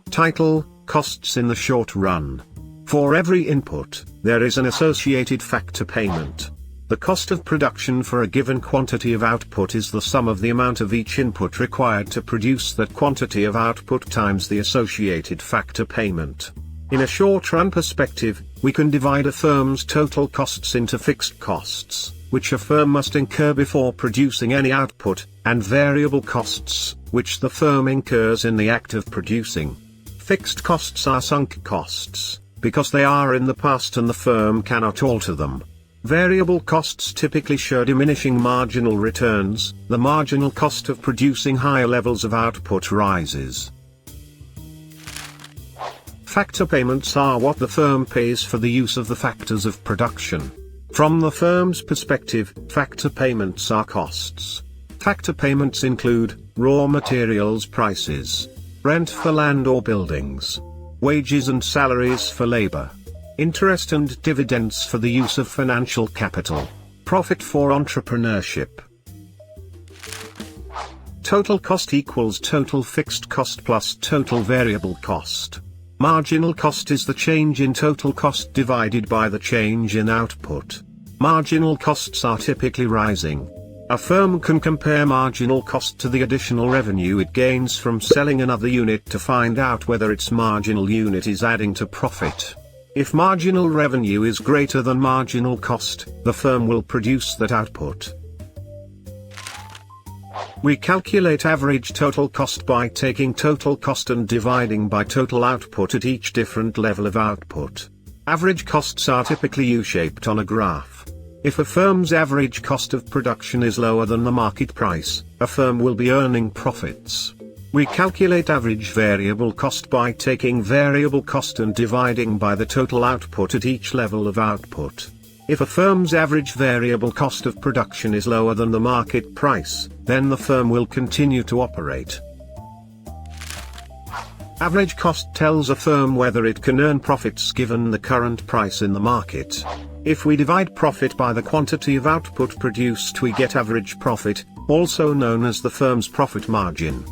Title: Costs in the short run. For every input, there is an associated factor payment. The cost of production for a given quantity of output is the sum of the amount of each input required to produce that quantity of output times the associated factor payment. In a short-run perspective, we can divide a firm's total costs into fixed costs, which a firm must incur before producing any output, and variable costs, which the firm incurs in the act of producing. Fixed costs are sunk costs, because they are in the past and the firm cannot alter them. Variable costs typically show diminishing marginal returns. The marginal cost of producing higher levels of output rises. Factor payments are what the firm pays for the use of the factors of production. From the firm's perspective, factor payments are costs. Factor payments include raw materials prices, rent for land or buildings, wages and salaries for labor, interest and dividends for the use of financial capital, profit for entrepreneurship. Total cost equals total fixed cost plus total variable cost. Marginal cost is the change in total cost divided by the change in output. Marginal costs are typically rising. A firm can compare marginal cost to the additional revenue it gains from selling another unit to find out whether its marginal unit is adding to profit. If marginal revenue is greater than marginal cost, the firm will produce that output. We calculate average total cost by taking total cost and dividing by total output at each different level of output. Average costs are typically U-shaped on a graph. If a firm's average cost of production is lower than the market price, a firm will be earning profits. We calculate average variable cost by taking variable cost and dividing by the total output at each level of output. If a firm's average variable cost of production is lower than the market price, then the firm will continue to operate. Average cost tells a firm whether it can earn profits given the current price in the market. If we divide profit by the quantity of output produced, we get average profit, also known as the firm's profit margin.